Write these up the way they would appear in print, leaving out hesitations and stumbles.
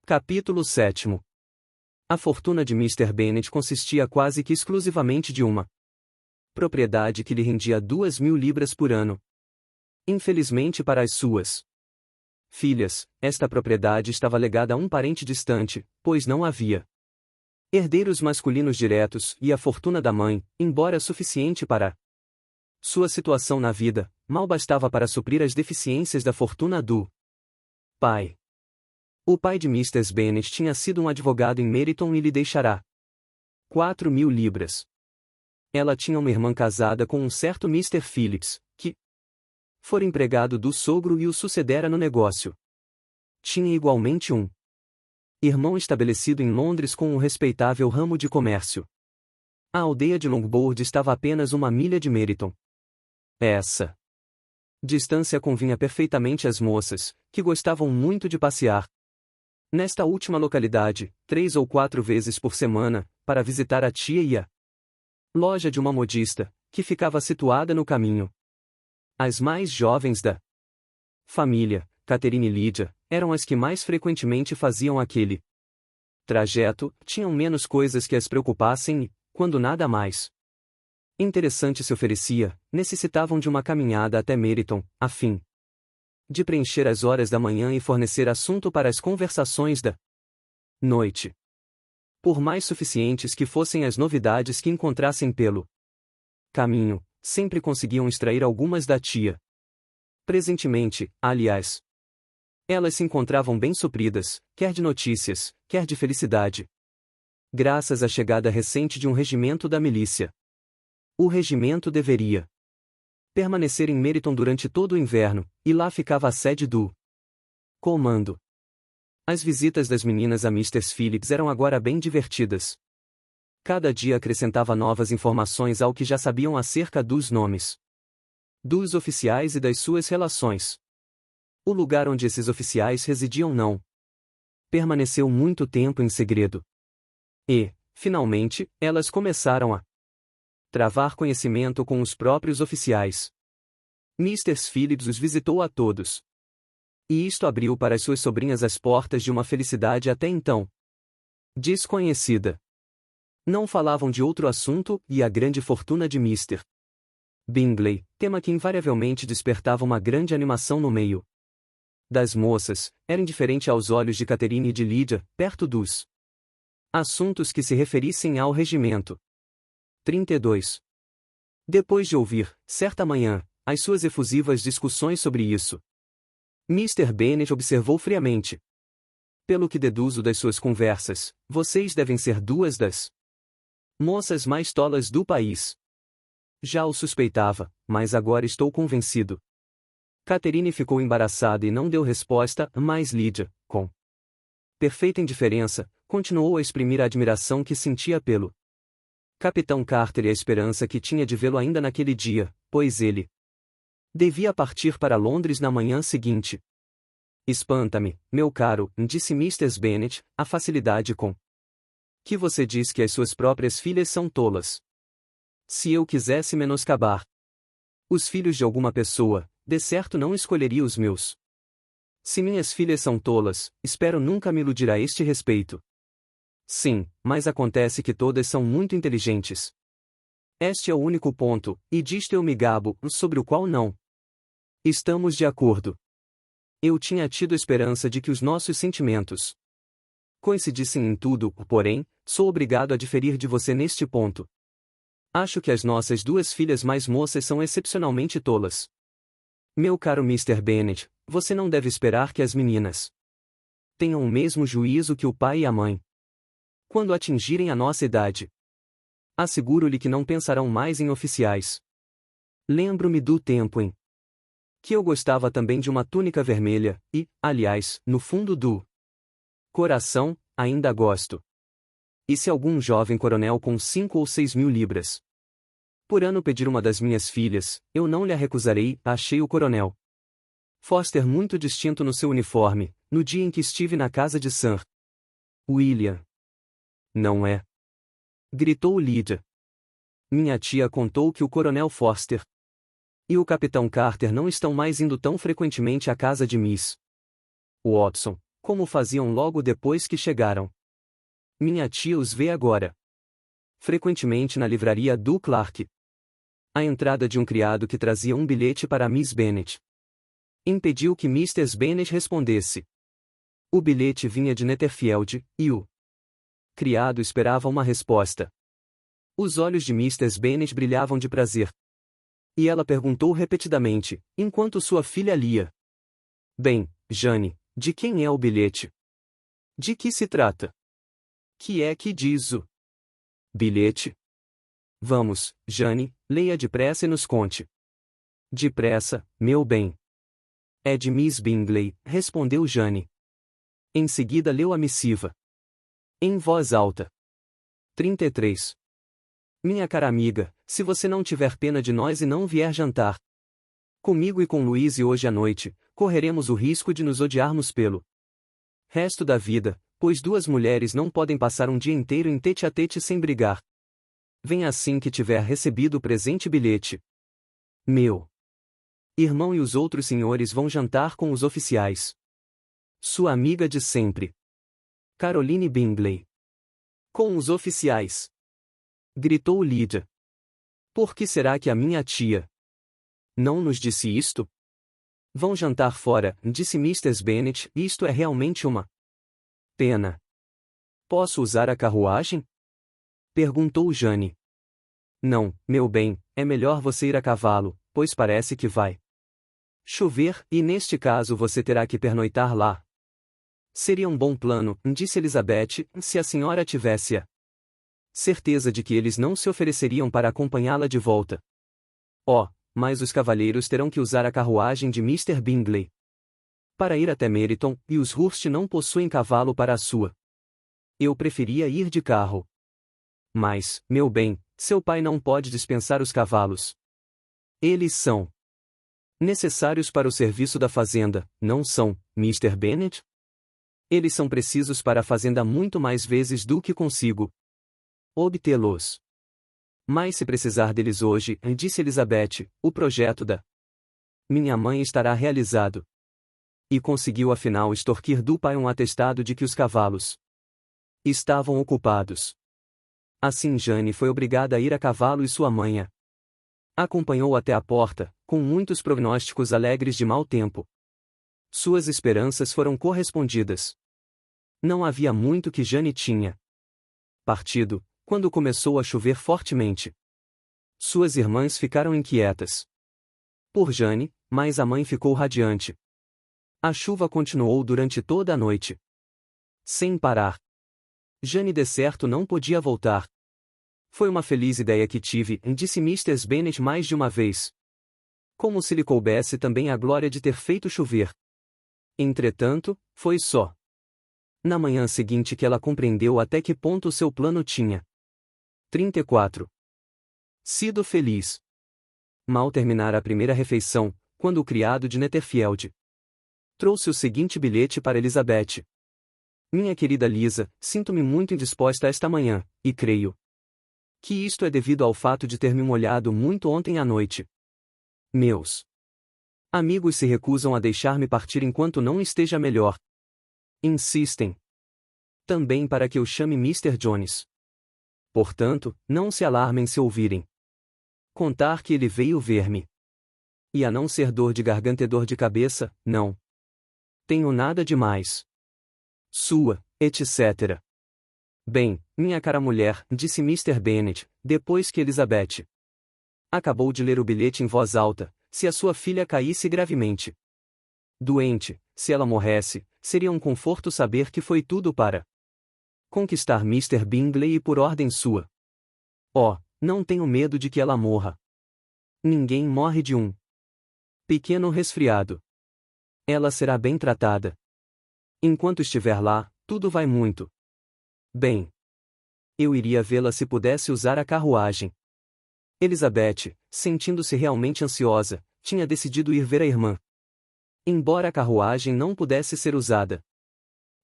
Capítulo 7. A fortuna de Mr. Bennet consistia quase que exclusivamente de uma propriedade que lhe rendia 2.000 libras por ano. Infelizmente para as suas filhas, esta propriedade estava legada a um parente distante, pois não havia herdeiros masculinos diretos e a fortuna da mãe, embora suficiente para sua situação na vida, mal bastava para suprir as deficiências da fortuna do pai. O pai de Mrs. Bennet tinha sido um advogado em Meryton e lhe deixará 4.000 libras. Ela tinha uma irmã casada com um certo Mr. Phillips, que fora empregado do sogro e o sucedera no negócio. Tinha igualmente um irmão estabelecido em Londres com um respeitável ramo de comércio. A aldeia de Longbourn estava a apenas 1 milha de Meryton. Essa distância convinha perfeitamente às moças, que gostavam muito de passear nesta última localidade, 3 ou 4 vezes por semana, para visitar a tia e a loja de uma modista, que ficava situada no caminho. As mais jovens da família, Catherine e Lydia, eram as que mais frequentemente faziam aquele trajeto, tinham menos coisas que as preocupassem e, quando nada mais interessante se oferecia, necessitavam de uma caminhada até Meryton, a fim de preencher as horas da manhã e fornecer assunto para as conversações da noite. Por mais suficientes que fossem as novidades que encontrassem pelo caminho, sempre conseguiam extrair algumas da tia. Presentemente, aliás, elas se encontravam bem supridas, quer de notícias, quer de felicidade. Graças à chegada recente de um regimento da milícia. O regimento deveria permanecer em Meryton durante todo o inverno, e lá ficava a sede do comando. As visitas das meninas a Mr. Phillips eram agora bem divertidas. Cada dia acrescentava novas informações ao que já sabiam acerca dos nomes dos oficiais e das suas relações. O lugar onde esses oficiais residiam não permaneceu muito tempo em segredo. E, finalmente, elas começaram a travar conhecimento com os próprios oficiais. Mr. Phillips os visitou a todos. E isto abriu para as suas sobrinhas as portas de uma felicidade até então desconhecida. Não falavam de outro assunto e a grande fortuna de Mr. Bingley, tema que invariavelmente despertava uma grande animação no meio das moças, era indiferente aos olhos de Catherine e de Lydia, perto dos assuntos que se referissem ao regimento. 32. Depois de ouvir, certa manhã, as suas efusivas discussões sobre isso, Mr. Bennet observou friamente. Pelo que deduzo das suas conversas, vocês devem ser 2 das moças mais tolas do país. Já o suspeitava, mas agora estou convencido. Catherine ficou embaraçada e não deu resposta, mas Lydia, com perfeita indiferença, continuou a exprimir a admiração que sentia pelo Capitão Carter e a esperança que tinha de vê-lo ainda naquele dia, pois ele devia partir para Londres na manhã seguinte. Espanta-me, meu caro, disse Mrs. Bennet, a facilidade com que você diz que as suas próprias filhas são tolas. Se eu quisesse menoscabar os filhos de alguma pessoa, de certo não escolheria os meus. Se minhas filhas são tolas, espero nunca me iludir a este respeito. Sim, mas acontece que todas são muito inteligentes. Este é o único ponto, e disto eu me gabo, sobre o qual não estamos de acordo. Eu tinha tido esperança de que os nossos sentimentos coincidissem em tudo, porém, sou obrigado a diferir de você neste ponto. Acho que as nossas 2 filhas mais moças são excepcionalmente tolas. Meu caro Mr. Bennet, você não deve esperar que as meninas tenham o mesmo juízo que o pai e a mãe. Quando atingirem a nossa idade, asseguro-lhe que não pensarão mais em oficiais. Lembro-me do tempo em que eu gostava também de uma túnica vermelha, e, aliás, no fundo do coração, ainda gosto. E se algum jovem coronel com 5 ou 6 mil libras por ano pedir uma das minhas filhas, eu não lhe a recusarei, achei o coronel Forster muito distinto no seu uniforme, no dia em que estive na casa de Sir William. Não é? Gritou Lydia. Minha tia contou que o coronel Forster e o capitão Carter não estão mais indo tão frequentemente à casa de Miss Watson, como faziam logo depois que chegaram. Minha tia os vê agora. Frequentemente na livraria do Clark. A entrada de um criado que trazia um bilhete para Miss Bennet impediu que Mrs. Bennet respondesse. O bilhete vinha de Netherfield, e o criado esperava uma resposta. Os olhos de Mrs. Bennet brilhavam de prazer. E ela perguntou repetidamente, enquanto sua filha lia. Bem, Jane, de quem é o bilhete? De que se trata? Que é que diz o bilhete? Vamos, Jane, leia depressa e nos conte. Depressa, meu bem. É de Miss Bingley, respondeu Jane. Em seguida leu a missiva. Em voz alta. 33. Minha cara amiga, se você não tiver pena de nós e não vier jantar comigo e com Louise hoje à noite, correremos o risco de nos odiarmos pelo resto da vida, pois duas mulheres não podem passar um dia inteiro em tete-a-tete sem brigar. Venha assim que tiver recebido o presente bilhete. Meu irmão e os outros senhores vão jantar com os oficiais. Sua amiga de sempre. Caroline Bingley. Com os oficiais. Gritou Lydia. Por que será que a minha tia não nos disse isto? Vão jantar fora, disse Mrs. Bennet, isto é realmente uma pena. Posso usar a carruagem? Perguntou Jane. Não, meu bem, é melhor você ir a cavalo, pois parece que vai chover, e neste caso você terá que pernoitar lá. Seria um bom plano, disse Elizabeth, se a senhora tivesse a certeza de que eles não se ofereceriam para acompanhá-la de volta. Oh, mas os cavalheiros terão que usar a carruagem de Mr. Bingley para ir até Meryton, e os Hurst não possuem cavalo para a sua. Eu preferia ir de carro. Mas, meu bem, seu pai não pode dispensar os cavalos. Eles são necessários para o serviço da fazenda, não são, Mr. Bennet? Eles são precisos para a fazenda muito mais vezes do que consigo obtê-los. Mas se precisar deles hoje, disse Elizabeth, o projeto da minha mãe estará realizado. E conseguiu afinal extorquir do pai um atestado de que os cavalos estavam ocupados. Assim Jane foi obrigada a ir a cavalo e sua mãe acompanhou até a porta, com muitos prognósticos alegres de mau tempo. Suas esperanças foram correspondidas. Não havia muito que Jane tinha partido, quando começou a chover fortemente. Suas irmãs ficaram inquietas por Jane, mas a mãe ficou radiante. A chuva continuou durante toda a noite, sem parar. Jane de certo não podia voltar. Foi uma feliz ideia que tive, disse Mrs. Bennet mais de uma vez. Como se lhe coubesse também a glória de ter feito chover. Entretanto, foi só na manhã seguinte que ela compreendeu até que ponto o seu plano tinha 34. Sido feliz. Mal terminara a primeira refeição, quando o criado de Netherfield trouxe o seguinte bilhete para Elizabeth. Minha querida Lisa, sinto-me muito indisposta esta manhã, e creio que isto é devido ao fato de ter me molhado muito ontem à noite. Meus amigos se recusam a deixar-me partir enquanto não esteja melhor. Insistem também para que eu chame Mr. Jones. Portanto, não se alarmem se ouvirem contar que ele veio ver-me. E a não ser dor de garganta e dor de cabeça, não tenho nada demais. Sua, etc. Bem, minha cara mulher, disse Mr. Bennet, depois que Elizabeth acabou de ler o bilhete em voz alta, se a sua filha caísse gravemente doente, se ela morresse, seria um conforto saber que foi tudo para conquistar Mr. Bingley e por ordem sua. Oh, não tenho medo de que ela morra. Ninguém morre de um pequeno resfriado. Ela será bem tratada. Enquanto estiver lá, tudo vai muito bem. Eu iria vê-la se pudesse usar a carruagem. Elizabeth, sentindo-se realmente ansiosa, tinha decidido ir ver a irmã. Embora a carruagem não pudesse ser usada.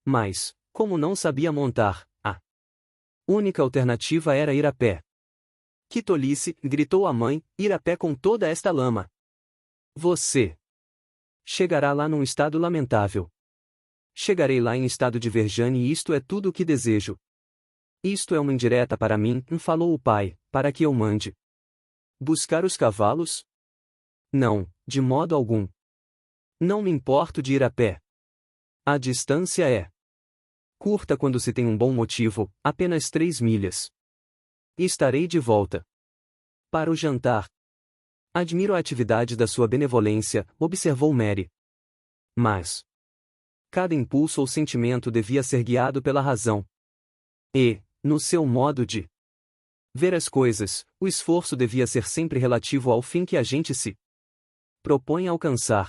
Mas, como não sabia montar, a única alternativa era ir a pé. Que tolice, gritou a mãe, ir a pé com toda esta lama. Você chegará lá num estado lamentável. Chegarei lá em estado de verjane e isto é tudo o que desejo. Isto é uma indireta para mim, falou o pai, para que eu mande buscar os cavalos? Não, de modo algum. Não me importo de ir a pé. A distância é curta quando se tem um bom motivo, apenas 3 milhas. Estarei de volta para o jantar. Admiro a atividade da sua benevolência, observou Mary. Mas cada impulso ou sentimento devia ser guiado pela razão. E, no seu modo de ver as coisas, o esforço devia ser sempre relativo ao fim que a gente se propõe a alcançar.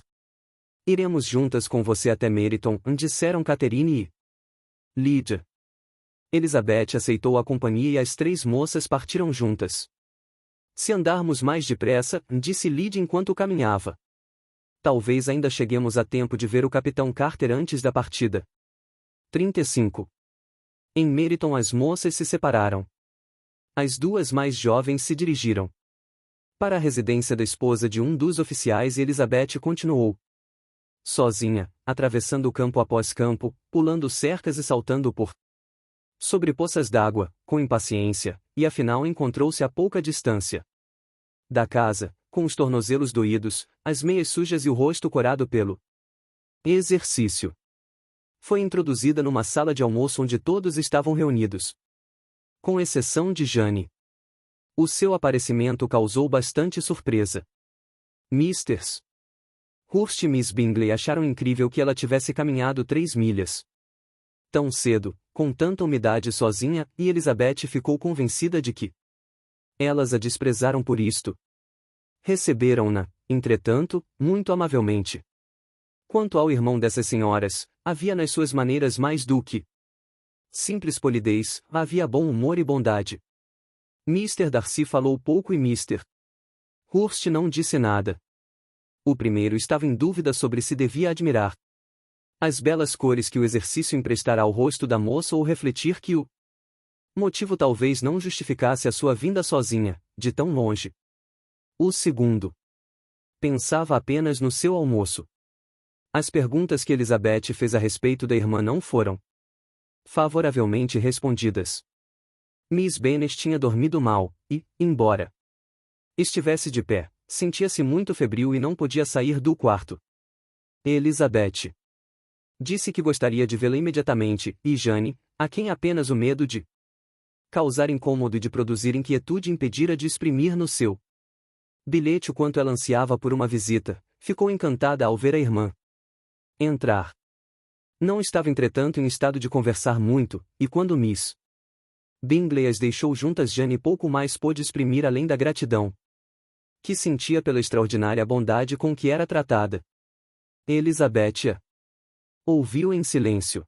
Iremos juntas com você até Meryton, disseram Catherine e Lydia. Elizabeth aceitou a companhia e as 3 moças partiram juntas. Se andarmos mais depressa, disse Lydia enquanto caminhava, talvez ainda cheguemos a tempo de ver o capitão Carter antes da partida. 35. Em Meryton as moças se separaram. As 2 mais jovens se dirigiram para a residência da esposa de um dos oficiais e Elizabeth continuou sozinha, atravessando campo após campo, pulando cercas e saltando por sobre poças d'água, com impaciência, e afinal encontrou-se a pouca distância da casa, com os tornozelos doídos, as meias sujas e o rosto corado pelo exercício. Foi introduzida numa sala de almoço onde todos estavam reunidos, com exceção de Jane. O seu aparecimento causou bastante surpresa. Mrs. Hurst e Miss Bingley acharam incrível que ela tivesse caminhado 3 milhas tão cedo, com tanta umidade sozinha, e Elizabeth ficou convencida de que elas a desprezaram por isto. Receberam-na, entretanto, muito amavelmente. Quanto ao irmão dessas senhoras, havia nas suas maneiras mais do que simples polidez, havia bom humor e bondade. Mr. Darcy falou pouco e Mr. Hurst não disse nada. O primeiro estava em dúvida sobre se devia admirar as belas cores que o exercício emprestara ao rosto da moça ou refletir que o motivo talvez não justificasse a sua vinda sozinha, de tão longe. O segundo pensava apenas no seu almoço. As perguntas que Elizabeth fez a respeito da irmã não foram favoravelmente respondidas. Miss Bennet tinha dormido mal, e, embora estivesse de pé, sentia-se muito febril e não podia sair do quarto. Elizabeth disse que gostaria de vê-la imediatamente, e Jane, a quem apenas o medo de causar incômodo e de produzir inquietude impedira de exprimir no seu bilhete o quanto ela ansiava por uma visita, ficou encantada ao ver a irmã entrar. Não estava entretanto em estado de conversar muito, e quando Miss Bingley as deixou juntas, Jane pouco mais pôde exprimir além da gratidão que sentia pela extraordinária bondade com que era tratada. Elizabeth a ouviu em silêncio.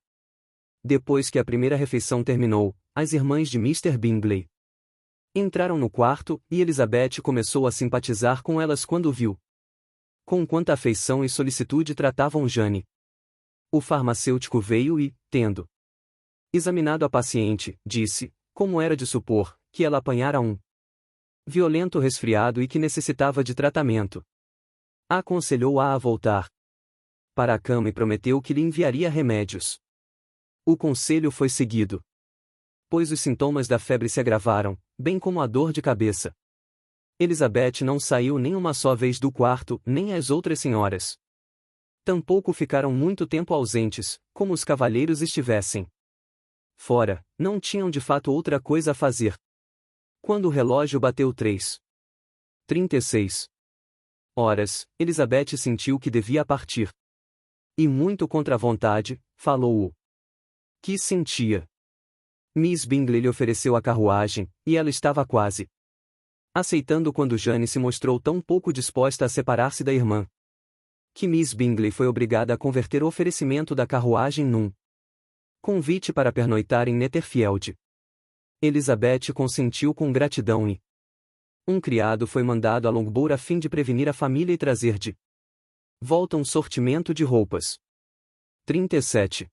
Depois que a primeira refeição terminou, as irmãs de Mr. Bingley entraram no quarto, e Elizabeth começou a simpatizar com elas quando viu com quanta afeição e solicitude tratavam Jane. O farmacêutico veio e, tendo examinado a paciente, disse, como era de supor, que ela apanhara um violento resfriado e que necessitava de tratamento. Aconselhou-a a voltar para a cama e prometeu que lhe enviaria remédios. O conselho foi seguido, pois os sintomas da febre se agravaram, bem como a dor de cabeça. Elizabeth não saiu nem uma só vez do quarto, nem as outras senhoras. Tampouco ficaram muito tempo ausentes, como os cavalheiros estivessem fora, não tinham de fato outra coisa a fazer. Quando o relógio bateu 3:36 horas, Elizabeth sentiu que devia partir. E muito contra a vontade, falou o que sentia. Miss Bingley lhe ofereceu a carruagem, e ela estava quase aceitando quando Jane se mostrou tão pouco disposta a separar-se da irmã, que Miss Bingley foi obrigada a converter o oferecimento da carruagem num convite para pernoitar em Netherfield. Elizabeth consentiu com gratidão e um criado foi mandado a Longbourn a fim de prevenir a família e trazer de volta um sortimento de roupas. 37.